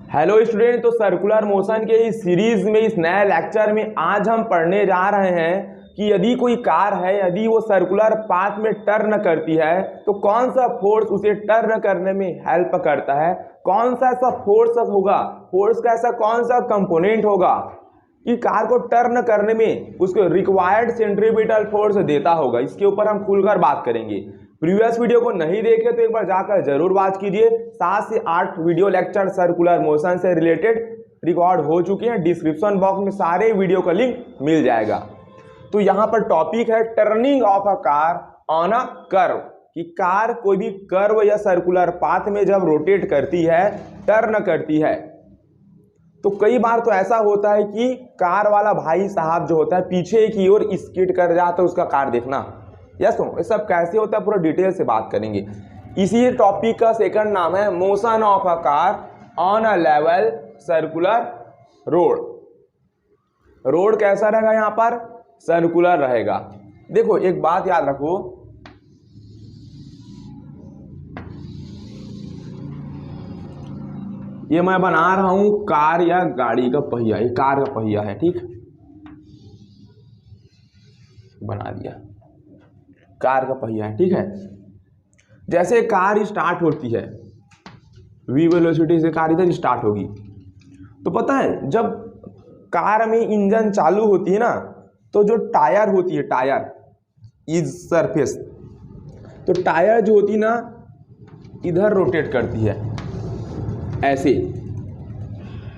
Hello student, तो circular motion के इस सीरीज में, इस नए लेक्चर में आज हम पढ़ने जा रहे हैं कि यदि कोई कार है, यदि वो सर्कुलर पाथ में टर्न करती है तो कौन सा फोर्स उसे टर्न करने में हेल्प करता है। कौन सा ऐसा फोर्स होगा, फोर्स का ऐसा कौन सा कंपोनेंट होगा कि कार को टर्न करने में उसको रिक्वायर्ड सेंट्रीपिटल फोर्स देता होगा। इसके ऊपर हम खुलकर बात करेंगे। प्रीवियस वीडियो को नहीं देखे तो एक बार जाकर जरूर बात कीजिए। 7 से 8 वीडियो लेक्चर सर्कुलर मोशन से रिलेटेड रिकॉर्ड हो चुके हैं। डिस्क्रिप्शन बॉक्स में सारे वीडियो का लिंक मिल जाएगा। तो यहाँ पर टॉपिक है turning of a car on a curve, कि कार कोई भी कर्व या सर्कुलर पाथ में जब रोटेट करती है, टर्न करती है, तो कई बार तो ऐसा होता है कि कार वाला भाई साहब जो होता है पीछे की ओर स्किड कर जाता है, उसका कार देखना। यस नो, ये सब कैसे होता है पूरा डिटेल से बात करेंगे। इसी टॉपिक का सेकंड नाम है motion of a car on a level circular road. Road कैसा रहेगा, यहाँ पर सर्कुलर रहेगा। देखो एक बात याद रखो, ये मैं बना रहा हूं कार या गाड़ी का पहिया, ये कार का पहिया है, ठीक, बना दिया, कार का पहिया है, ठीक है। जैसे कार स्टार्ट होती है, वी वेलोसिटी से कार इधर स्टार्ट होगी, तो पता है जब कार में इंजन चालू होती है ना, तो जो टायर होती है, टायर इज सरफेस, तो टायर जो होती है ना इधर रोटेट करती है, ऐसे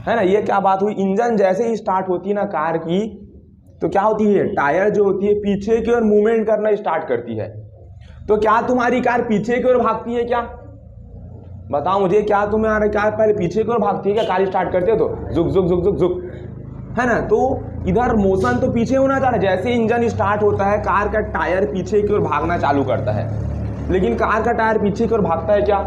है ना। ये क्या बात हुई, इंजन जैसे ही स्टार्ट होती है ना कार की, तो क्या होती है, टायर जो होती है पीछे की ओर मूवमेंट करना स्टार्ट करती है। तो क्या तुम्हारी कार पीछे की ओर भागती है क्या? बताओ मुझे, क्या तुम्हारी कार पहले पीछे की ओर भागती है क्या? कार स्टार्ट करते हो तो झुक झुक झुक झुक झुक, है ना। तो इधर मोशन तो पीछे होना चाह रहा है। जैसे इंजन स्टार्ट होता है कार का टायर पीछे की ओर भागना चालू करता है, लेकिन कार का टायर पीछे की ओर भागता है क्या?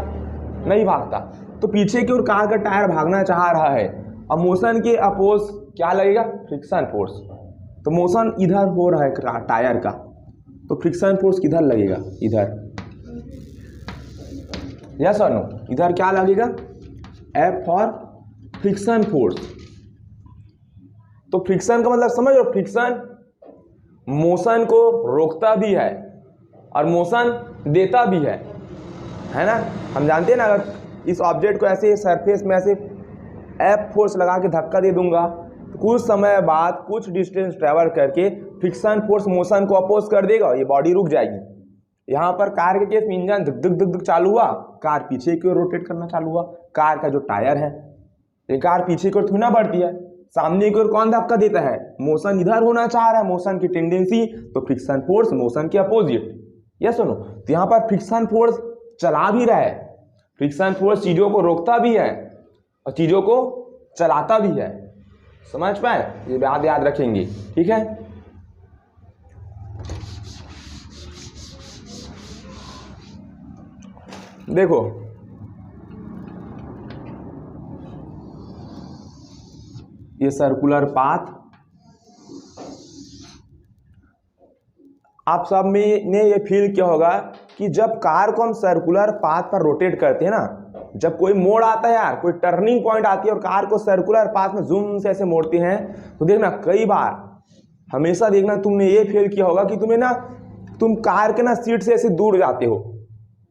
नहीं भागता। तो पीछे की ओर कार का टायर भागना चाह रहा है, अब मोशन के अपोज क्या लगेगा? Friction force. तो मोशन इधर हो रहा है टायर का, तो फ्रिक्शन फोर्स किधर लगेगा? इधर। यस और नो? इधर क्या लगेगा? F for friction force. तो फ्रिक्शन का मतलब समझ लो, फ्रिक्शन मोशन को रोकता भी है और मोशन देता भी है ना। हम जानते हैं ना, अगर इस ऑब्जेक्ट को ऐसे सरफेस में ऐसे F फोर्स लगा के धक्का दे दूंगा तो कुछ समय बाद कुछ डिस्टेंस ट्रेवल करके फ्रिक्शन फोर्स मोशन को अपोज कर देगा, ये बॉडी रुक जाएगी। यहाँ पर कार के केस में इंजन धुक धुक धुक धुक चालू हुआ, कार पीछे की ओर रोटेट करना चालू हुआ। कार का जो टायर है, ये कार पीछे की ओर थोड़ी ना बढ़ती है, सामने की ओर कौन धक्का देता है? मोशन इधर होना चाह रहा है, मोशन की टेंडेंसी, तो फ्रिक्शन फोर्स मोशन के अपोजिट। यस सुनो, तो यहाँ पर फ्रिक्शन फोर्स चला भी रहा है, फ्रिक्शन फोर्स चीजों को रोकता भी है और चीजों को चलाता भी है। समझ पाए? ये बात याद रखेंगे, ठीक है। देखो ये सर्कुलर पाथ, आप सब में ने ये फील किया होगा कि जब कार को हम सर्कुलर पाथ पर रोटेट करते हैं ना, जब कोई मोड़ आता है यार, कोई टर्निंग पॉइंट आती है और कार को सर्कुलर पाथ में जूम से ऐसे मोड़ते हैं, तो देखना कई बार, हमेशा देखना तुमने ये फील किया होगा कि तुम कार के ना सीट से ऐसे दूर जाते हो।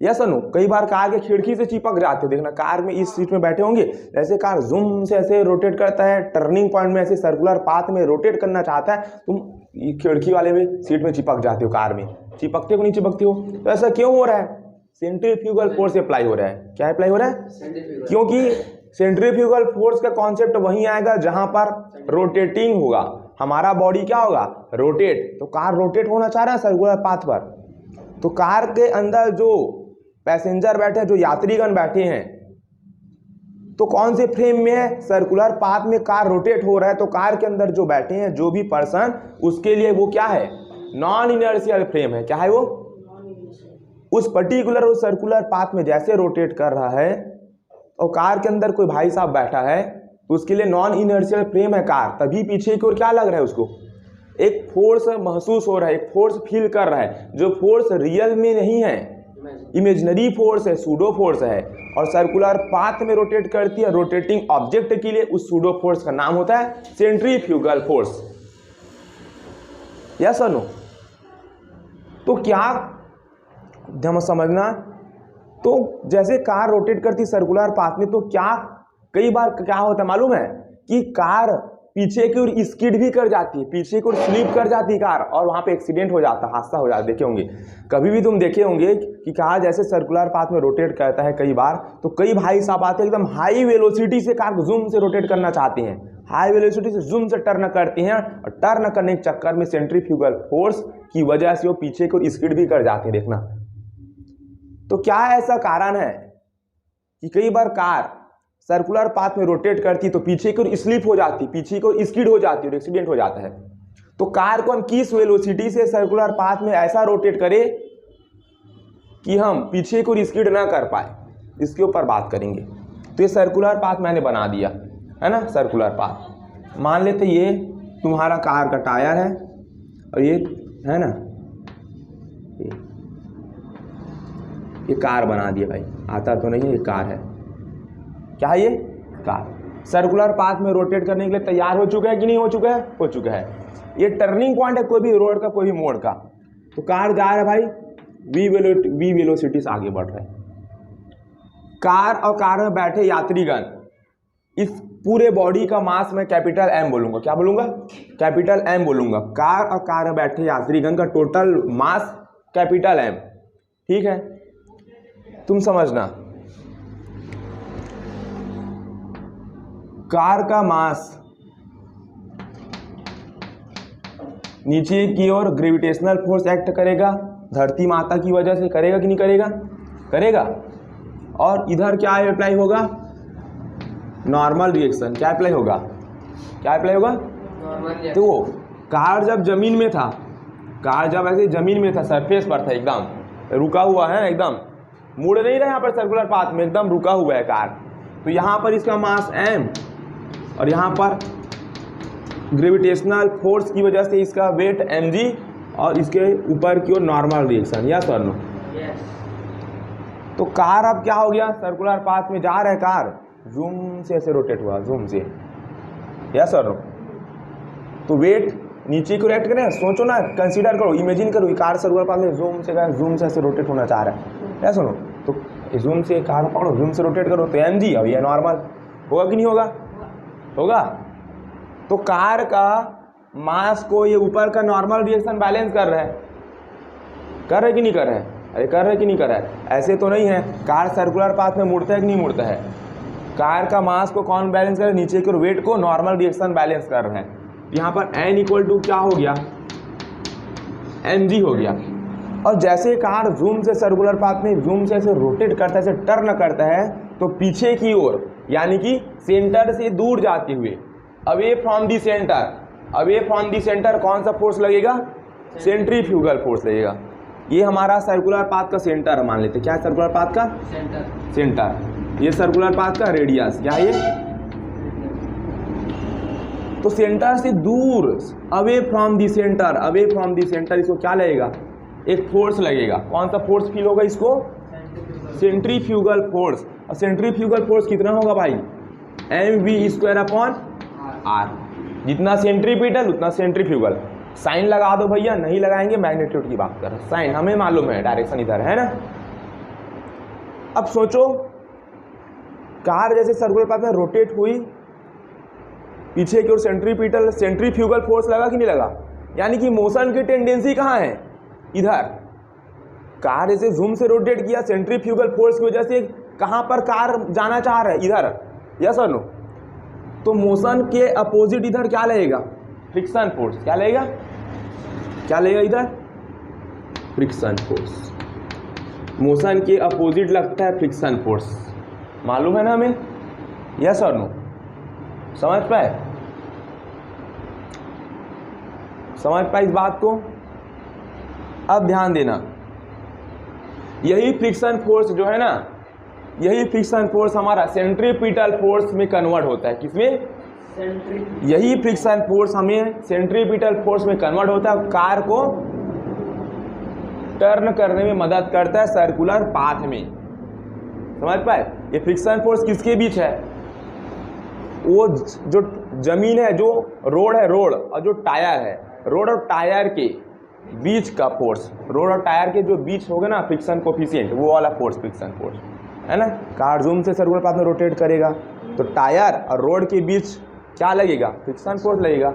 यस नो, कई बार कार के खिड़की से चिपक जाते हो। देखना कार में इस सीट में बैठे होंगे, ऐसे कार जूम से ऐसे रोटेट करता है, टर्निंग पॉइंट में ऐसे सर्कुलर पाथ में रोटेट करना चाहता है, तुम खिड़की वाले में सीट में चिपक जाते हो। कार में चिपकते हो नहीं चिपकते हो? तो ऐसा क्यों हो रहा है? सेंट्रीफ्यूगल फोर्स अप्लाई हो रहा है। क्या अप्लाई हो रहा है? क्योंकि सेंट्रीफ्यूगल फोर्स का कॉन्सेप्ट वहीं आएगा जहां पर रोटेटिंग होगा। हमारा बॉडी क्या होगा? रोटेट। तो कार रोटेट होना चाह रहा है सर्कुलर पाथ पर, तो कार के अंदर जो पैसेंजर बैठे हैं, जो यात्रीगण बैठे हैं, तो कौन से फ्रेम में है? सर्कुलर पाथ में कार रोटेट हो रहा है, तो कार के अंदर जो बैठे हैं जो भी पर्सन, उसके लिए वो क्या है? नॉन इनर्शियल फ्रेम है। क्या है वो? उस पर्टिकुलर उस सर्कुलर पाथ में जैसे रोटेट कर रहा है, और कार के अंदर कोई भाई साहब बैठा है, तो उसके लिए नॉन इनर्शियल फ्रेम है कार, तभी पीछे की ओर क्या लग रहा है? उसको एक फोर्स महसूस हो रहा है, एक फोर्स फील कर रहा है, जो फोर्स रियल में नहीं है, इमेजिनरी फोर्स है, सूडो फोर्स है। और सर्कुलर पाथ में रोटेट करती है रोटेटिंग ऑब्जेक्ट के लिए, उस सूडो फोर्स का नाम होता है सेंट्रीफ्यूगल फोर्स। यस और नो? तो क्या हम समझना, तो जैसे कार रोटेट करती सर्कुलर पाथ में, तो क्या कई बार क्या होता है मालूम है कि कार पीछे की ओर स्किड भी कर जाती है, पीछे की ओर स्लिप कर जाती है कार, और वहां पे एक्सीडेंट हो जाता है, हादसा हो जाता है। देखे होंगे, कभी भी तुम देखे होंगे कि कार जैसे सर्कुलर पाथ में रोटेट करता है कई बार, तो कई भाई साहब आते हैं एकदम हाई वेलोसिटी से कार को जूम से रोटेट करना चाहते हैं, हाई वेलोसिटी से जूम से टर्न करते हैं, और टर्न करने के चक्कर में सेंट्रीफ्यूगल फोर्स की वजह से वो पीछे की ओर स्किड भी कर जाते हैं। देखना, तो क्या ऐसा कारण है कि कई बार कार सर्कुलर पाथ में रोटेट करती तो पीछे की ओर स्लिप हो जाती, पीछे की ओर स्किड हो जाती और एक्सीडेंट हो जाता है। तो कार को हम किस वेलोसिटी से सर्कुलर पाथ में ऐसा रोटेट करें कि हम पीछे की ओर स्किड ना कर पाए, इसके ऊपर बात करेंगे। तो ये सर्कुलर पाथ मैंने बना दिया है ना, सर्कुलर पाथ। मान लेते ये तुम्हारा कार का टायर है और ये है ना, ये कार बना दिया भाई, आता तो नहीं है, ये कार है। क्या है ये? कार। सर्कुलर पाथ में रोटेट करने के लिए तैयार हो चुका है कि नहीं हो चुका है? हो चुका है। ये टर्निंग पॉइंट है कोई भी रोड का, कोई भी मोड़ का, तो कार जा रहा है भाई वी वेलोसिटी से आगे बढ़ रहा है। कार और कार में बैठे यात्रीगण, इस पूरे बॉडी का मास मैं कैपिटल एम बोलूंगा। क्या बोलूंगा? कैपिटल एम बोलूंगा। कार और कार में बैठे यात्रीगण का टोटल मास कैपिटल एम। ठीक है, तुम समझना, कार का मास नीचे की ओर ग्रेविटेशनल फोर्स एक्ट करेगा, धरती माता की वजह से, करेगा कि नहीं करेगा? करेगा। और इधर क्या अप्लाई होगा? Normal reaction. क्या अप्लाई होगा? क्या अप्लाई होगा? तो कार जब जमीन में था, कार जब ऐसे जमीन में था, सरफेस पर था, एकदम रुका हुआ है, एकदम मुड़ नहीं रहा यहाँ पर सर्कुलर पाथ में, एकदम रुका हुआ है कार, तो यहाँ पर इसका मास m और यहाँ पर ग्रेविटेशनल फोर्स की वजह से इसका वेट mg और इसके ऊपर की ओर नॉर्मल रिएक्शन। यस और नो? तो कार अब क्या हो गया? सर्कुलर पाथ में जा रहा है कार, जूम से ऐसे रोटेट हुआ, जूम से। यस और नो? तो वेट नीचे को रिएक्ट करें, सोचो ना, कंसीडर करो, इमेजिन करो, कार सर्कुलर पाथ में जूम से गया, जूम से ऐसे रोटेट होना चाह रहा है। यस और नो? तो जूम से कार पकड़ो, जूम से रोटेट करो, तो mg, अब ये नॉर्मल होगा कि नहीं होगा? होगा। तो कार का मास को ये ऊपर का नॉर्मल रिएक्शन बैलेंस कर रहा है, कर रहे कि नहीं कर रहे हैं? अरे कर रहे कि नहीं कर रहा है? ऐसे तो नहीं है, कार सर्कुलर पाथ में मुड़ता है कि नहीं मुड़ता है? कार का मास को कौन बैलेंस कर रहा है? नीचे के वेट को नॉर्मल रिएक्शन बैलेंस कर रहे हैं। यहाँ पर n इक्वल टू क्या हो गया? mg हो गया। और जैसे कार जूम से सर्कुलर पाथ में जूम से ऐसे रोटेट करता है, ऐसे टर्न करता है, तो पीछे की ओर यानी कि सेंटर से दूर जाते हुए, away from the centre, away from the centre कौन सा फोर्स लगेगा? सेंट्रीफ्यूगल फोर्स लगेगा। ये हमारा सर्कुलर पाथ का सेंटर है, मान लेते। क्या है सर्कुलर पाथ का? सेंटर। सेंटर। ये सर्कुलर पाथ का रेडियस। क्या है ये? तो सेंटर से दूर, away from the centre, away from the centre, इसको क्या लगेगा? एक फोर्स लगेगा। कौन सा फोर्स फील होगा इसको? Centrifugal force. और सेंट्रीफ्यूगल फोर्स कितना होगा भाई? mv²/r। जितना सेंट्रीपिटल उतना सेंट्रीफ्यूगल। साइन लगा दो भैया, नहीं लगाएंगे मैग्नीट्यूड की बात कर रहे हैं, साइन हमें मालूम है, डायरेक्शन इधर है ना। अब सोचो, कार जैसे सर्कुलर पाथ में रोटेट हुई, पीछे की ओर सेंट्रीपिटल सेंट्रीफ्यूगल फोर्स लगा कि नहीं लगा? यानी कि मोशन की टेंडेंसी कहाँ है? इधर। कार ऐसे जूम से रोटेट किया, सेंट्रीफ्यूगल फोर्स की वजह से कहाँ पर कार जाना चाह रहा है? इधर। यस और नो? तो मोशन के अपोजिट इधर क्या लगेगा? Friction force. क्या लगेगा? क्या लगेगा इधर? Friction force. मोशन के अपोजिट लगता है फ्रिक्शन फोर्स, मालूम है ना हमें? यस और नो? समझ पाए? समझ पाए इस बात को? अब ध्यान देना, यही फ्रिक्शन फोर्स जो है ना, यही फ्रिक्शन फोर्स हमारा सेंट्रीपिटल फोर्स में कन्वर्ट होता है। किसमें? यही फ्रिक्शन फोर्स हमें सेंट्रीपिटल फोर्स में कन्वर्ट होता है, कार को टर्न करने में मदद करता है सर्कुलर पाथ में। समझ पाए? ये फ्रिक्शन फोर्स किसके बीच है? वो जो जमीन है, जो रोड है, रोड और जो टायर है, रोड और टायर के बीच का फोर्स, रोड और टायर के जो बीच होगा ना फ्रिक्शन कोफिशिएंट, वो वाला फोर्स फ्रिक्शन फोर्स है ना। कार जूम से सर्कुलर पाथ में रोटेट करेगा तो टायर और रोड के बीच क्या लगेगा? फ्रिक्शन फोर्स लगेगा।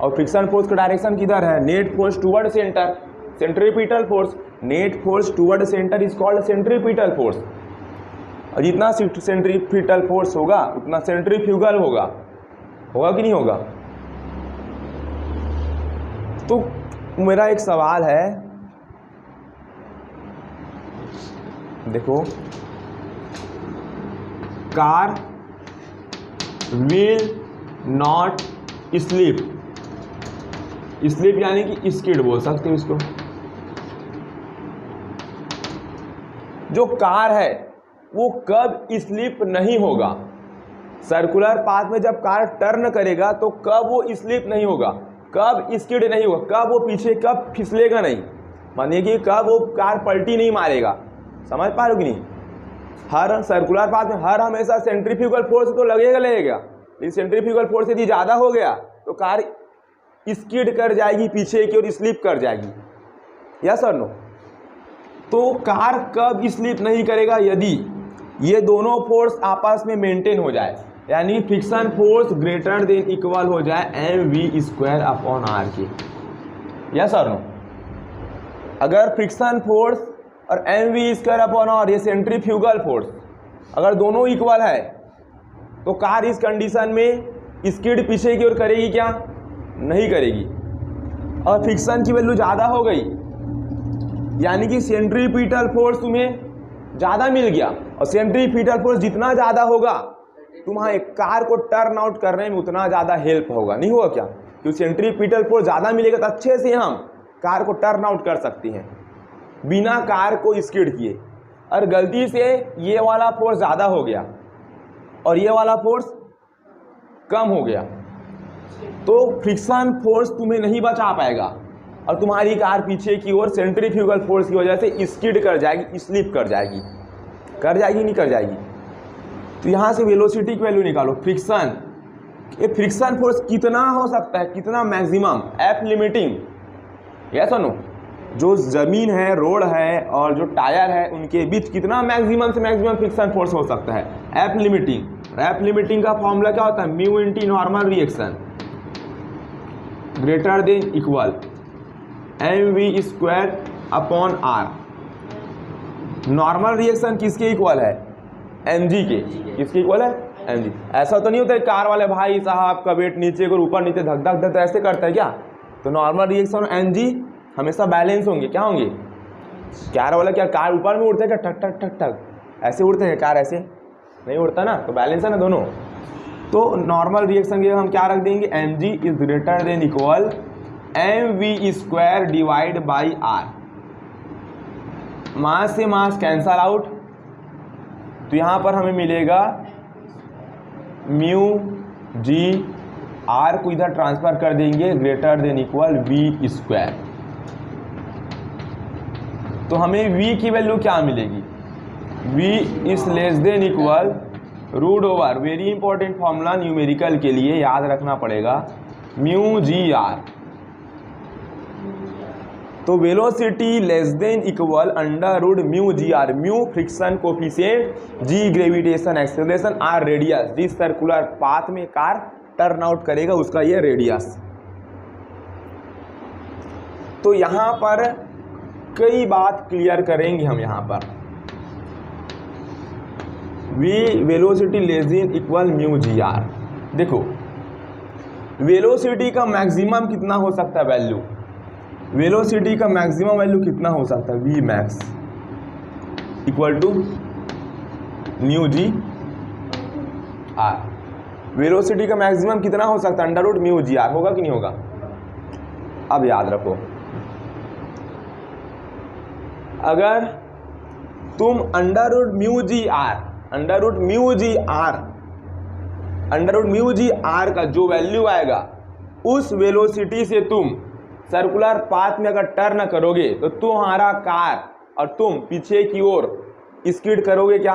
और फ्रिक्शन फोर्स का डायरेक्शन किधर है? Net force toward centre, centripetal force. Net force toward centre is called centripetal force. और जितना सेंट्रीपिटल फोर्स होगा उतना सेंट्रीफ्यूगल होगा कि नहीं होगा? तो मेरा एक सवाल है, देखो, car will not slip, slip यानी कि स्किड बोल सकते हो इसको। जो कार है वो कब स्लिप नहीं होगा? सर्कुलर पाथ में जब कार टर्न करेगा तो कब वो स्लिप नहीं होगा, कब स्किड नहीं होगा, कब वो पीछे कब फिसलेगा नहीं, मानिए कि कब वो कार पलटी नहीं मारेगा। समझ पा रहे हो कि नहीं? हर सर्कुलर पाथ में हर हमेशा सेंट्रीफ्यूगल फोर्स तो लगेगा। यदि सेंट्रीफ्यूगल फोर्स यदि ज़्यादा हो गया तो कार स्किड कर जाएगी पीछे की और स्लिप कर जाएगी। यस और नो? तो कार कब स्लिप नहीं करेगा? यदि ये दोनों फोर्स आपस में मेंटेन हो जाए, यानी friction force greater than equal हो जाए mv² अपॉन r के। यस और नो? अगर फ्रिक्शन फोर्स और mv² अपॉन r, ये सेंट्रीफ्यूगल फोर्स, अगर दोनों इक्वल है तो कार इस कंडीशन में स्किड पीछे की ओर करेगी क्या? नहीं करेगी। और फ्रिक्शन की वैल्यू ज़्यादा हो गई यानी कि सेंट्रीपिटल फोर्स तुम्हें ज़्यादा मिल गया, और सेंट्रीपिटल फोर्स जितना ज़्यादा होगा तुम्हारे कार को टर्न आउट करने में उतना ज़्यादा हेल्प होगा। नहीं होगा क्या? क्योंकि सेंट्रीपिटल फोर्स ज़्यादा मिलेगा तो अच्छे से हम कार को टर्न आउट कर सकते हैं बिना कार को स्किड किए। और गलती से ये वाला फोर्स ज़्यादा हो गया और ये वाला फोर्स कम हो गया तो फ्रिक्शन फोर्स तुम्हें नहीं बचा पाएगा और तुम्हारी कार पीछे की ओर सेंट्रीफ्यूगल फोर्स की वजह से स्किड कर जाएगी, स्लिप कर जाएगी। नहीं कर जाएगी? तो यहाँ से वेलोसिटी की वैल्यू निकालो। फ्रिक्शन, ये फ्रिक्शन फोर्स कितना हो सकता है, कितना मैक्सिमम, एफ लिमिटिंग। यस और नो? जो ज़मीन है, रोड है और जो टायर है उनके बीच कितना मैक्सिमम से मैक्सिमम फ्रिक्शन फोर्स हो सकता है, एफ लिमिटिंग। एफ लिमिटिंग का फॉर्मूला क्या होता है? Mu into normal reaction greater than equal mv² upon r। Normal reaction किसके इक्वल है? mg के। किसके इक्वल है? mg। ऐसा तो नहीं होता है कार वाले भाई साहब का वेट नीचे को ऊपर नीचे धक धक धक ऐसे करता है क्या? तो नॉर्मल रिएक्शन और mg हमेशा बैलेंस होंगे। क्या होंगे? कार वाला क्या कार ऊपर में उड़ता है क्या? ठक ठक ठक ठक ऐसे उड़ते हैं? कार ऐसे नहीं उड़ता ना, तो बैलेंस है ना दोनों। तो नॉर्मल रिएक्शन के हम क्या रख देंगे? mg is greater than equal mv² divide by r। मास से मास कैंसल आउट, तो यहाँ पर हमें मिलेगा म्यू जी, r को इधर ट्रांसफर कर देंगे ग्रेटर देन इक्वल v²। तो हमें v की वैल्यू क्या मिलेगी? v is less than equal root over, very important formula numerical के लिए याद रखना पड़ेगा, म्यू जी आर। तो velocity less than equal under root mu g r. Mu friction coefficient, g gravitation acceleration, r radius. जिस circular path में car turn out करेगा उसका ये रेडियस। तो यहाँ पर कई बात क्लियर करेंगे हम। यहाँ पर v velocity less than equal mu g r. देखो वेलोसिटी का मैक्सिमम कितना हो सकता है वैल्यू? वेलोसिटी का मैक्सिमम वैल्यू कितना हो सकता है? V max equal to mu g r. Velocity का मैक्सिमम कितना हो सकता है? Under root mu g r. होगा कि नहीं होगा? अब याद रखो, अगर तुम under root mu g r, under root mu g r, under root mu g are का जो वैल्यू आएगा उस वेलोसिटी से तुम सर्कुलर पाथ में अगर टर्न करोगे तो तुम्हारा कार और तुम पीछे की ओर स्किड करोगे क्या,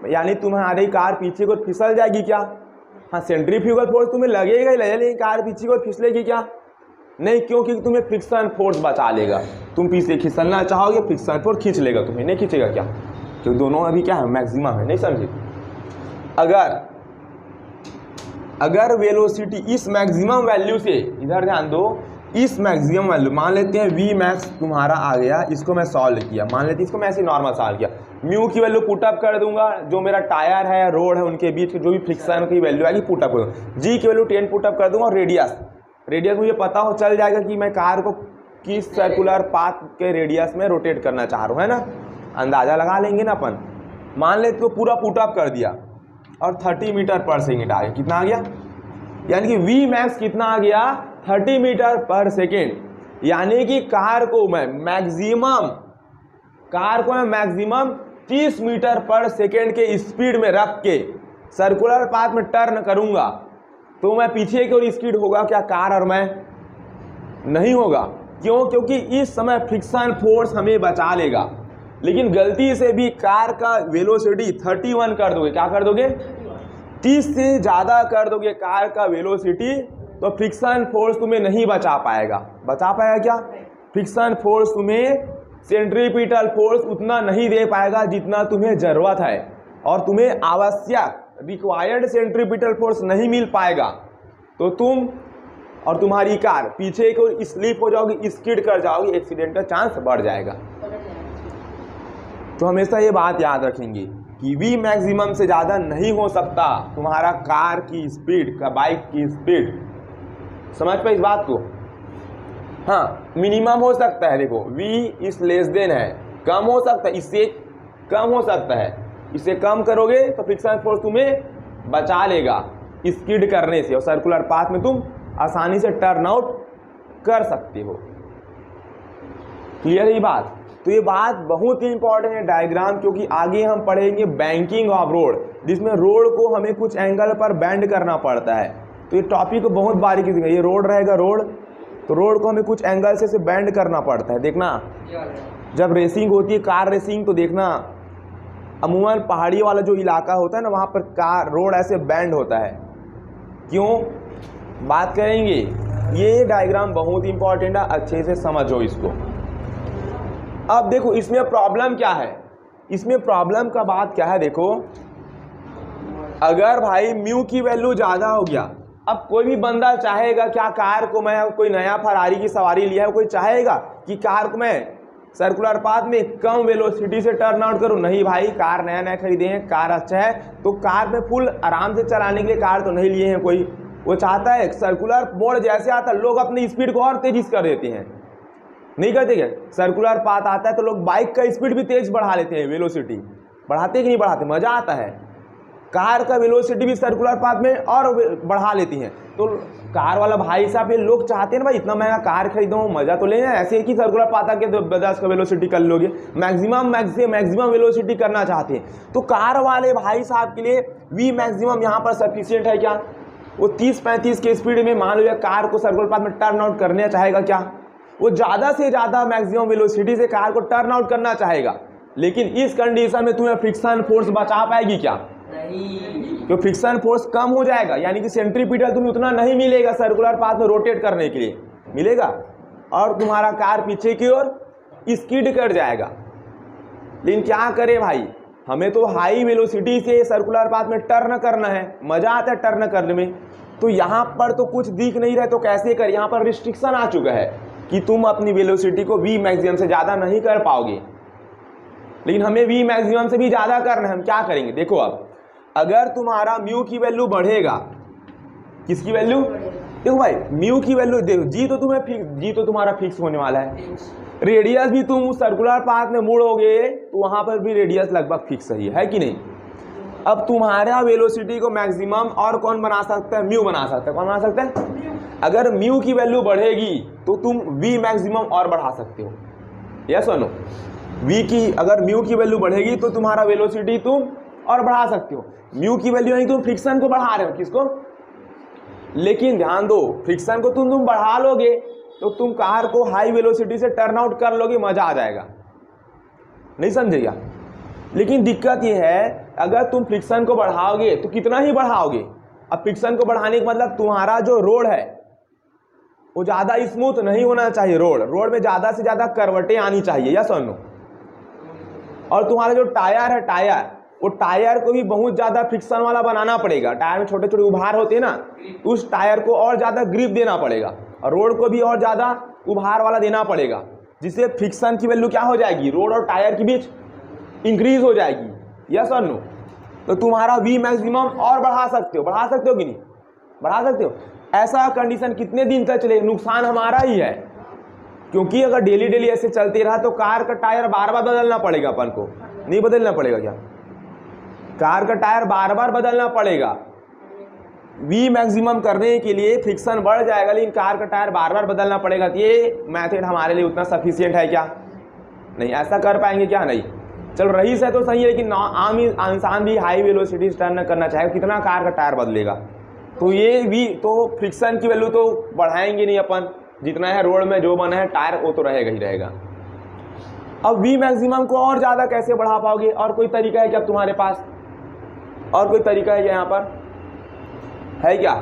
यानी तुम्हारी कार पीछे को फिसल जाएगी क्या? हाँ, सेंट्रीफ्यूगल फोर्स तुम्हें लगेगा ही लगेगा, लेकिन कार पीछे को फिसलेगी क्या? नहीं, क्योंकि तुम्हें फ्रिक्शन फोर्स बचा लेगा। तुम पीछे खिसलना चाहोगे, फ्रिक्शन फोर्स खींच लेगा तुम्हें, नहीं खींचेगा क्या? क्योंकि दोनों अभी क्या है, मैक्सिमम है, नहीं समझे? अगर वेलोसिटी इस मैक्सिमम वैल्यू से, इधर ध्यान दो, इस मैक्सिमम वैल्यू मान लेते हैं वी मैक्स तुम्हारा आ गया, इसको मैं सॉल्व किया, मान लेते हैं इसको मैं ऐसे नॉर्मल सॉल्व किया, म्यू की वैल्यू पुटअप कर दूंगा, जो मेरा टायर है, रोड है, उनके बीच जो भी फ्रिक्शन की वैल्यू आएगी पुटअप कर दूंगा, जी की वैल्यू 10 पुटअप कर दूंगा, और रेडियस मुझे पता हो चल जाएगा कि मैं कार को किस सर्कुलर पाथ के रेडियस में रोटेट करना चाह रहा हूँ, है ना? अंदाजा लगा लेंगे ना अपन। मान लेते तो पूरा पुटअप कर दिया और 30 मीटर पर सेकेंड आ गया, कितना आ गया? यानी कि वी मैक्स कितना आ गया? 30 मीटर पर सेकेंड, यानी कि कार को मैं मैक्सिमम 30 मीटर पर सेकेंड के स्पीड में रख के सर्कुलर पाथ में टर्न करूंगा, तो मैं पीछे की ओर स्पीड होगा क्या कार और मैं? नहीं होगा। क्यों? क्योंकि इस समय फ्रिक्शन फोर्स हमें बचा लेगा, लेकिन गलती से भी कार का वेलोसिटी 31 कर दोगे, क्या कर दोगे? 30 से ज़्यादा कर दोगे कार का वेलोसिटी, तो फ्रिक्शन फोर्स तुम्हें नहीं बचा पाएगा। बचा पाएगा क्या? फ्रिक्शन फोर्स तुम्हें सेंट्रीपिटल फोर्स उतना नहीं दे पाएगा जितना तुम्हें ज़रूरत है, और तुम्हें आवश्यक रिक्वायर्ड सेंट्रीपिटल फोर्स नहीं मिल पाएगा, तो तुम और तुम्हारी कार पीछे को स्लिप हो जाओगी, स्किड कर जाओगी, एक्सीडेंट का चांस बढ़ जाएगा। तो हमेशा ये बात याद रखेंगे कि वी मैक्सिमम से ज़्यादा नहीं हो सकता तुम्हारा कार की स्पीड का, बाइक की स्पीड। समझ पाए इस बात को? हाँ, मिनिमम हो सकता है, देखो वी इस लेस देन है, कम हो सकता है, इससे कम हो सकता है, इसे कम करोगे तो फ्रिक्शन फोर्स तुम्हें बचा लेगा स्किड करने से, और सर्कुलर पाथ में तुम आसानी से टर्न आउट कर सकते हो। क्लियर है ये बात? तो ये बात बहुत ही इंपॉर्टेंट है डायग्राम, क्योंकि आगे हम पढ़ेंगे बैंकिंग ऑफ रोड, जिसमें रोड को हमें कुछ एंगल पर बेंड करना पड़ता है। तो ये टॉपिक को बहुत बारीकी से, ये रोड रहेगा, रोड, तो रोड को हमें कुछ एंगल से बेंड करना पड़ता है। देखना जब रेसिंग होती है, कार रेसिंग, तो देखना अमूमन पहाड़ी वाला जो इलाका होता है ना, वहाँ पर कार रोड ऐसे बेंड होता है। क्यों? बात करेंगे। ये डायग्राम बहुत इंपॉर्टेंट है, अच्छे से समझो इसको। अब देखो इसमें प्रॉब्लम क्या है, इसमें प्रॉब्लम का बात क्या है, देखो अगर भाई म्यू की वैल्यू ज़्यादा हो गया, अब कोई भी बंदा चाहेगा क्या कार को, मैं कोई नया फरारी की सवारी लिया है, कोई चाहेगा कि कार को मैं सर्कुलर पाथ में कम वेलोसिटी से टर्न आउट करूं? नहीं भाई, कार नया नया खरीदे हैं, कार अच्छा है, तो कार में फुल आराम से चलाने के लिए कार तो नहीं लिए हैं कोई, वो चाहता है सर्कुलर मोड़ जैसे आता है लोग अपनी स्पीड को और तेजी कर देते हैं, नहीं करते क्या? सर्कुलर पाथ आता है तो लोग बाइक का स्पीड भी तेज बढ़ा लेते हैं, वेलोसिटी बढ़ाते कि नहीं बढ़ाते? मज़ा आता है। कार का वेलोसिटी भी सर्कुलर पाथ में और बढ़ा लेती हैं। तो कार वाला भाई साहब, ये लोग चाहते हैं ना भाई इतना महंगा कार खरीदो, मज़ा तो लेना, ऐसे ही कि सर्कुलर पाथ आके 10 का वेलोसिटी कर लोगे, मैक्सिमम वेलोसिटी करना चाहते हैं। तो कार वाले भाई साहब के लिए वी मैक्सिमम यहाँ पर सफिशियंट है क्या? वो 30-35 के स्पीड में मान लो कार को सर्कुलर पाथ में टर्न आउट करना चाहेगा क्या? वो ज़्यादा से ज़्यादा मैक्सिमम वेलोसिटी से कार को टर्न आउट करना चाहेगा, लेकिन इस कंडीशन में तुम्हें फ्रिक्शन फोर्स बचा पाएगी क्या? नहीं। तो फ्रिक्शन फोर्स कम हो जाएगा, यानी कि सेंट्रीपिटल तुम्हें उतना नहीं मिलेगा सर्कुलर पाथ में रोटेट करने के लिए, मिलेगा, और तुम्हारा कार पीछे की ओर स्किड कर जाएगा। लेकिन क्या करें भाई, हमें तो हाई वेलोसिटी से सर्कुलर पाथ में टर्न करना है, मज़ा आता है टर्न करने में। तो यहाँ पर तो कुछ दिख नहीं रहा, तो कैसे कर? यहाँ पर रिस्ट्रिक्शन आ चुका है कि तुम अपनी वेलोसिटी को वी मैक्सिमम से ज़्यादा नहीं कर पाओगे, लेकिन हमें वी मैक्सिमम से भी ज़्यादा करना है। हम क्या करेंगे? देखो अब अगर तुम्हारा म्यू की वैल्यू बढ़ेगा, किसकी वैल्यू? देखो भाई म्यू की वैल्यू देखो, जी तो तुम्हारा फिक्स होने वाला है, रेडियस भी तुम सर्कुलर पाथ में मुड़ोगे तो वहाँ पर भी रेडियस लगभग फिक्स ही है कि नहीं? अब तुम्हारा वेलोसिटी को मैक्सिमम और कौन बना सकता है? म्यू बना सकता है। कौन बना सकता है? अगर म्यू की वैल्यू बढ़ेगी तो तुम वी मैक्सिमम और बढ़ा सकते हो, यस और नो? वी की अगर म्यू की वैल्यू बढ़ेगी तो तुम्हारा वेलोसिटी तुम और बढ़ा सकते हो। म्यू की वैल्यू यानी तुम फ्रिक्शन को बढ़ा रहे हो, किसको? लेकिन ध्यान दो, फ्रिक्शन को तुम बढ़ा लोगे तो तुम कार को हाई वेलोसिटी से टर्न आउट कर लोगे, मजा आ जाएगा। नहीं समझे क्या? लेकिन दिक्कत ये है, अगर तुम फ्रिक्शन को बढ़ाओगे तो कितना ही बढ़ाओगे। अब फ्रिक्शन को बढ़ाने का मतलब तुम्हारा जो रोड है वो ज़्यादा स्मूथ नहीं होना चाहिए। रोड में ज़्यादा से ज़्यादा करवटें आनी चाहिए, या सुनो। और तुम्हारा जो टायर है, वो टायर को भी बहुत ज़्यादा फ्रिक्शन वाला बनाना पड़ेगा। टायर में छोटे छोटे उभार होते हैं ना, तो उस टायर को और ज़्यादा ग्रिप देना पड़ेगा, और रोड को भी और ज़्यादा उभार वाला देना पड़ेगा, जिससे फ्रिक्शन की वैल्यू क्या हो जाएगी, रोड और टायर के बीच इंक्रीज हो जाएगी। यस और नो? तो तुम्हारा वी मैक्सिमम और बढ़ा सकते हो कि नहीं? बढ़ा सकते हो। ऐसा कंडीशन कितने दिन तक चलेगा? नुकसान हमारा ही है, क्योंकि अगर डेली ऐसे चलते रहा तो कार का टायर बार बार बदलना पड़ेगा। अपन को नहीं बदलना पड़ेगा क्या? कार का टायर बार बार बदलना पड़ेगा। वी मैक्सिमम करने के लिए फ्रिक्शन बढ़ जाएगा, लेकिन कार का टायर बार बार बदलना पड़ेगा। तो ये मेथड हमारे लिए उतना सफिशिएंट है क्या? नहीं। ऐसा कर पाएंगे क्या? नहीं। चलो रईस है तो सही है, लेकिन आम इंसान भी हाई वेलोसिटी टर्न करना चाहे, कितना कार का टायर बदलेगा? तो ये भी तो फ्रिक्शन की वैल्यू तो बढ़ाएंगे नहीं अपन, जितना है रोड में जो बना है टायर वो तो रहेगा ही रहेगा। अब वी मैक्सिमम को और ज़्यादा कैसे बढ़ा पाओगे? और कोई तरीका है क्या तुम्हारे पास? और कोई तरीका है क्या यहाँ पर? है क्या?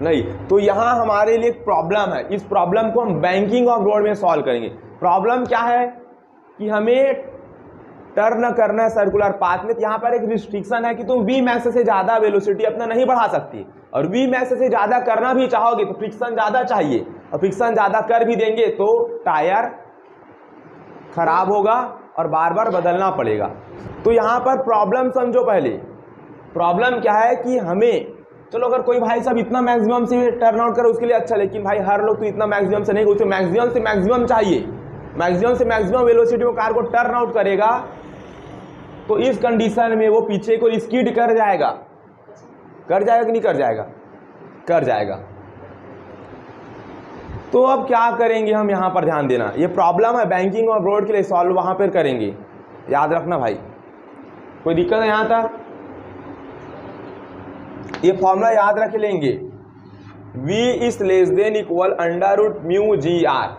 नहीं। तो यहाँ हमारे लिए एक प्रॉब्लम है, इस प्रॉब्लम को हम बैंकिंग ऑफ रोड में सॉल्व करेंगे। प्रॉब्लम क्या है कि हमें टर्न करना है सर्कुलर पाथ में। यहाँ पर एक रिस्ट्रिक्शन है कि तुम वी मैक्स से ज़्यादा वेलोसिटी अपना नहीं बढ़ा सकती, और वी मैक्स से ज़्यादा करना भी चाहोगे तो फ्रिक्शन ज़्यादा चाहिए, और फ्रिक्शन ज़्यादा कर भी देंगे तो टायर खराब होगा और बार बार बदलना पड़ेगा। तो यहाँ पर प्रॉब्लम समझो। पहले प्रॉब्लम क्या है कि हमें, चलो अगर कोई भाई साहब इतना मैक्सिमम से टर्न आउट करे उसके लिए अच्छा, लेकिन भाई हर लोग तो इतना मैक्सिमम से नहीं, उसे मैक्सिमम से मैक्सिमम चाहिए। मैक्सिमम से मैक्सिमम वेलोसिटी में कार को टर्न आउट करेगा तो इस कंडीशन में वो पीछे को स्किड कर जाएगा। कर जाएगा कि नहीं कर जाएगा? कर जाएगा। तो अब क्या करेंगे हम? यहाँ पर ध्यान देना, ये प्रॉब्लम है बैंकिंग और रोड के लिए सॉल्व वहाँ पर करेंगे, याद रखना भाई। कोई दिक्कत है यहाँ तक? ये फॉर्मूला याद रख लेंगे, V is less than equal √μgr।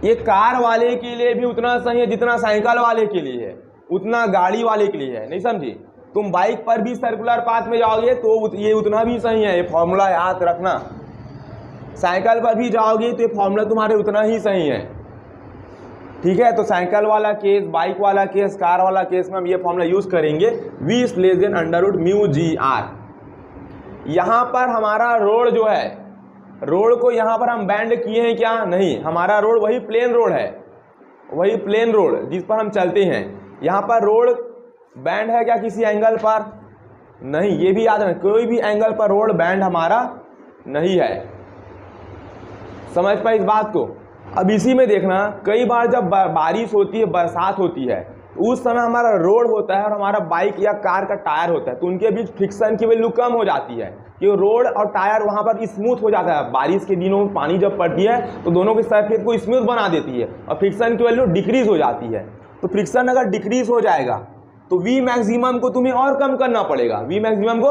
ये कार वाले के लिए भी उतना सही है जितना साइकिल वाले के लिए है, उतना गाड़ी वाले के लिए है। नहीं समझी? तुम बाइक पर भी सर्कुलर पाथ में जाओगे तो ये उतना भी सही है, ये फॉर्मूला याद रखना। साइकिल पर भी जाओगे तो ये फॉर्मूला तुम्हारे उतना ही सही है। ठीक है? तो साइकिल वाला केस, बाइक वाला केस, कार वाला केस में हम ये फॉर्मूला यूज करेंगे, V is less then √μgr। यहाँ पर हमारा रोड जो है, रोड को यहाँ पर हम बैंड किए हैं क्या? नहीं। हमारा रोड वही प्लेन रोड है, वही प्लेन रोड जिस पर हम चलते हैं। यहाँ पर रोड बैंड है क्या किसी एंगल पर? नहीं। ये भी याद रखना, कोई भी एंगल पर रोड बैंड हमारा नहीं है। समझ पाए इस बात को? अब इसी में देखना, कई बार जब बारिश होती है, बरसात होती है, उस समय हमारा रोड होता है और हमारा बाइक या कार का टायर होता है, तो उनके बीच फ्रिक्शन की वैल्यू कम हो जाती है, कि रोड और टायर वहाँ पर स्मूथ हो जाता है। बारिश के दिनों में पानी जब पड़ती है तो दोनों के सरफेस को स्मूथ बना देती है और फ्रिक्शन की वैल्यू डिक्रीज हो जाती है। तो फ्रिक्शन अगर डिक्रीज हो जाएगा तो वी मैक्सिमम को तुम्हें और कम करना पड़ेगा। वी मैक्सिमम को,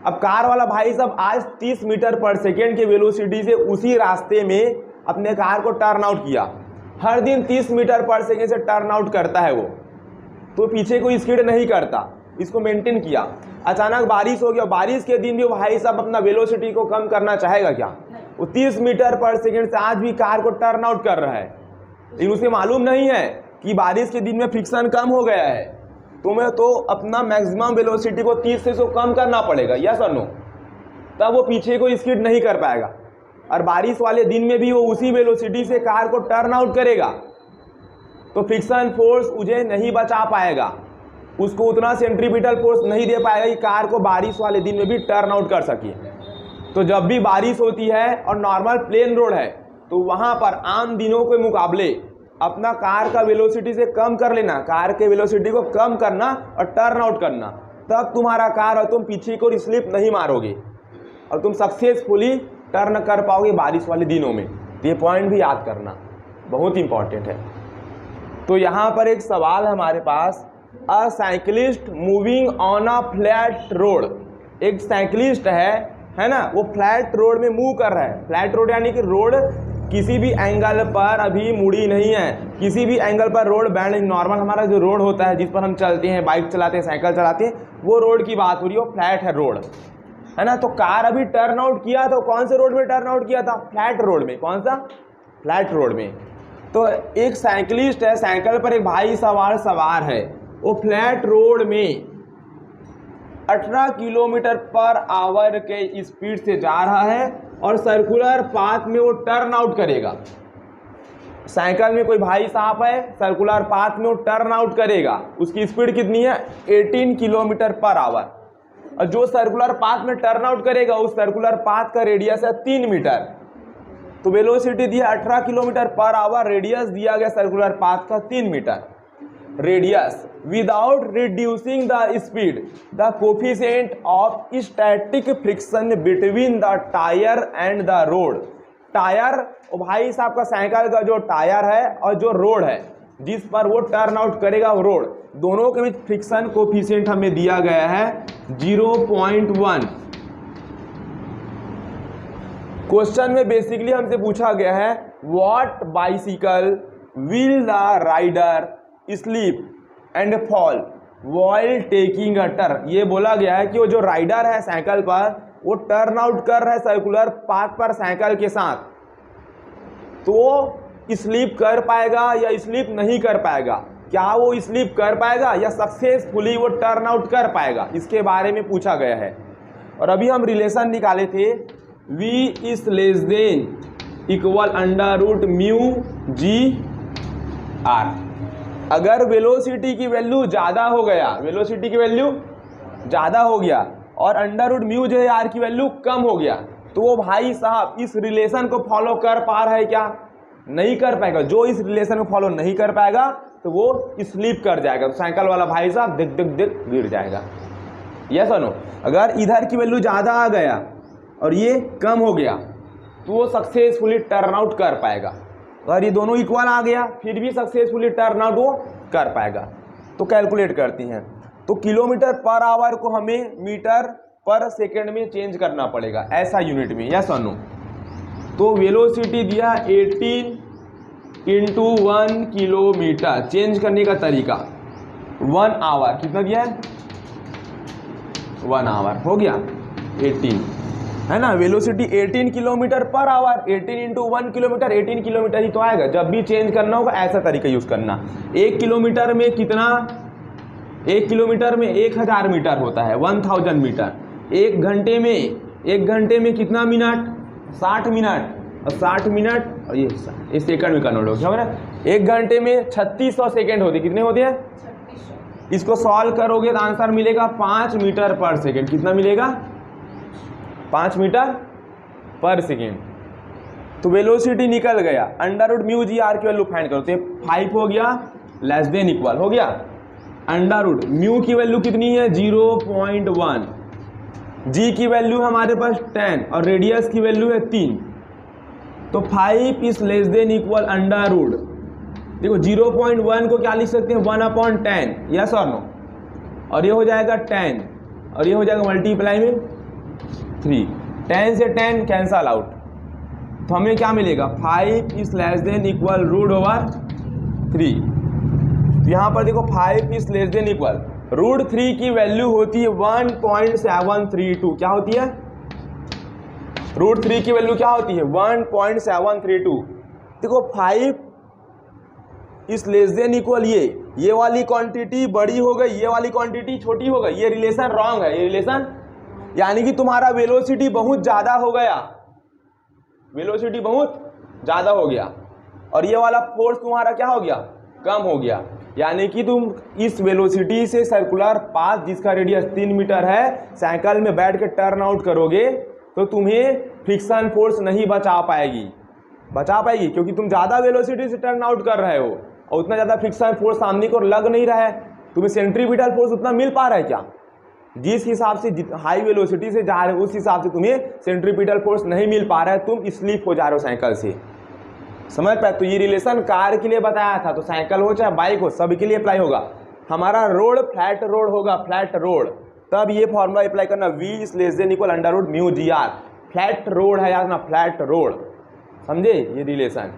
अब कार वाला भाई साहब आज 30 मीटर पर सेकेंड के वेलोसिटी से उसी रास्ते में अपने कार को टर्न आउट किया, हर दिन 30 मीटर पर सेकेंड से टर्न आउट करता है वो, तो पीछे कोई स्किड नहीं करता, इसको मेंटेन किया। अचानक बारिश हो गया, बारिश के दिन भी भाई साहब अपना वेलोसिटी को कम करना चाहेगा क्या? वो 30 मीटर पर सेकेंड से आज भी कार को टर्न आउट कर रहा है, लेकिन उसे मालूम नहीं है कि बारिश के दिन में फ्रिक्शन कम हो गया है, तुम्हें तो अपना मैक्सिमम वेलोसिटी को 30 से कम करना पड़ेगा। यस और नो? तब वो पीछे को स्किड नहीं कर पाएगा, और बारिश वाले दिन में भी वो उसी वेलोसिटी से कार को टर्न आउट करेगा, तो फ्रिक्शन फोर्स उसे नहीं बचा पाएगा, उसको उतना सेंट्रीपिटल फोर्स नहीं दे पाएगा कि कार को बारिश वाले दिन में भी टर्न आउट कर सके। तो जब भी बारिश होती है और नॉर्मल प्लेन रोड है, तो वहाँ पर आम दिनों के मुकाबले अपना कार का वेलोसिटी से कम कर लेना, कार के वेलोसिटी को कम करना और टर्न आउट करना, तब तुम्हारा कार और तुम पीछे को स्लिप नहीं मारोगे और तुम सक्सेसफुली टर्न कर पाओगे बारिश वाले दिनों में। तो ये पॉइंट भी याद करना, बहुत इंपॉर्टेंट है। तो यहाँ पर एक सवाल है हमारे पास, a cyclist moving on a flat road. एक साइकिलिस्ट है ना, वो फ्लैट रोड में मूव कर रहा है। फ्लैट रोड यानी कि रोड किसी भी एंगल पर अभी मुड़ी नहीं है, किसी भी एंगल पर रोड बैंड, नॉर्मल हमारा जो रोड होता है जिस पर हम चलते हैं, बाइक चलाते हैं, साइकिल चलाते हैं, वो रोड की बात हो रही है, वो फ्लैट है रोड, है ना। तो कार अभी टर्न आउट किया तो कौन से रोड में टर्न आउट किया था? फ्लैट रोड में। कौन सा? फ्लैट रोड में। तो एक साइकिलिस्ट है, साइकिल पर एक भाई सवार है, वो फ्लैट रोड में 18 किलोमीटर पर आवर के स्पीड से जा रहा है और सर्कुलर पाथ में वो टर्न आउट करेगा। साइकिल में कोई भाई साहब है, सर्कुलर पाथ में वो टर्न आउट करेगा, उसकी स्पीड कितनी है? 18 किलोमीटर पर आवर। और जो सर्कुलर पाथ में टर्न आउट करेगा उस सर्कुलर पाथ का रेडियस है 3 मीटर। तो वेलोसिटी दिया 18 किलोमीटर पर आवर, रेडियस दिया गया सर्कुलर पाथ का 3 metre. Radius without reducing the speed, the coefficient of static friction between the tyre and the road. Tyre, भाई साहब का साइकिल का जो टायर है और जो रोड है जिस पर वो टर्न आउट करेगा वो रोड, दोनों के बीच फ्रिक्शन कोफिशिएंट हमें दिया गया है 0.1। क्वेश्चन में बेसिकली हमसे पूछा गया है what bicycle will the rider slip and fall while taking a turn. ये बोला गया है कि वो जो राइडर है साइकिल पर वो टर्न आउट कर रहा है सर्कुलर पाथ पर साइकिल के साथ, तो वो स्लीप कर पाएगा या स्लीप नहीं कर पाएगा। क्या वो स्लीप कर पाएगा या सक्सेसफुली वो टर्न आउट कर पाएगा, इसके बारे में पूछा गया है। और अभी हम रिलेशन निकाले थे v is less than equal under root mu g r. अगर वेलोसिटी की वैल्यू ज़्यादा हो गया, वेलोसिटी की वैल्यू ज़्यादा हो गया और अंडर रूट म्यू जो है आर की वैल्यू कम हो गया, तो वो भाई साहब इस रिलेशन को फॉलो कर पा रहा है क्या? नहीं कर पाएगा। जो इस रिलेशन को फॉलो नहीं कर पाएगा तो वो स्लीप कर जाएगा, तो साइकिल वाला भाई साहब दिख दिख दिख गिर जाएगा। यस और नो? अगर इधर की वैल्यू ज़्यादा आ गया और ये कम हो गया तो वो सक्सेसफुली टर्न आउट कर पाएगा। अगर ये दोनों इक्वल आ गया फिर भी सक्सेसफुली टर्न आउट वो कर पाएगा। तो कैलकुलेट करते हैं, तो किलोमीटर पर आवर को हमें मीटर पर सेकेंड में चेंज करना पड़ेगा, ऐसा यूनिट में। यस और नो? तो वेलोसिटी दिया 18 इंटू 1 किलोमीटर, चेंज करने का तरीका 1 आवर। कितना दिया है? 1 आवर हो गया 18, है ना। Velocity 18 kilometre per hour, 18 into 1 kilometre, 18 kilometre ही तो आएगा। जब भी चेंज करना होगा ऐसा तरीका यूज करना। 1 किलोमीटर में कितना? 1 किलोमीटर में 1000 मीटर होता है, 1000 मीटर। 1 घंटे में कितना मिनट? 60 मिनट। और 60 मिनट और ये सेकंड में कन्वर्ट हो गया ना। 1 घंटे में 3600 सेकेंड होते, कितने होते हैं? 3600। इसको सॉल्व करोगे तो आंसर मिलेगा 5 मीटर पर सेकेंड। कितना मिलेगा? 5 मीटर पर सेकेंड। तो वेलोसिटी निकल गया, under root mu g r की वैल्यू फाइंड करो, तो 5 हो गया, लेस देन इक्वल हो गया अंडर रूट म्यू की वैल्यू कितनी है? 0.1। जी की वैल्यू हमारे पास 10 और रेडियस की वैल्यू है 3, तो 5 is less than equal under root. देखो 0.1 को क्या लिख सकते हैं? 1/10। यस और नो? और ये हो जाएगा 10 और ये हो जाएगा मल्टीप्लाई में 3। 10 से 10 कैंसल आउट, तो हमें क्या मिलेगा? 5 is less than equal root over 3। तो यहाँ पर देखो 5 is less than equal root 3 की वैल्यू होती है 1.732। क्या होती है? रूट 3 की वैल्यू क्या होती है? 1.732। देखो 5 इस लेस देन इक्वल ये वाली क्वांटिटी बड़ी हो गई, ये वाली क्वांटिटी छोटी हो गई। ये रिलेशन रॉन्ग है, ये रिलेशन, यानी कि तुम्हारा वेलोसिटी बहुत ज़्यादा हो गया, वेलोसिटी बहुत ज़्यादा हो गया और ये वाला फोर्स तुम्हारा क्या हो गया? कम हो गया। यानी कि तुम इस वेलोसिटी से सर्कुलर पाथ जिसका रेडियस 3 मीटर है साइकिल में बैठ के टर्न आउट करोगे तो तुम्हें फ्रिक्शन फोर्स नहीं बचा पाएगी, क्योंकि तुम ज़्यादा वेलोसिटी से टर्न आउट कर रहे हो और उतना ज़्यादा फ्रिक्शन फोर्स सामने को लग नहीं रहा है। तुम्हें सेंट्रीपिटल फोर्स उतना मिल पा रहा है क्या? जिस हिसाब से हाई वेलोसिटी से जा रहे हो उस हिसाब से तुम्हें सेंट्रीपिटल फोर्स नहीं मिल पा रहा है, तुम स्लिप हो जा रहे हो साइकिल से। समझ पाए? तो ये रिलेशन कार के लिए बताया था, तो साइकिल हो चाहे बाइक हो सभी के लिए अप्लाई होगा। हमारा रोड फ्लैट रोड होगा, फ्लैट रोड, तब ये फॉर्मूला अप्लाई करना, v is less than equal under root mu g r. Flat road है यार ना, फ्लैट रोड। समझे ये रिलेशन।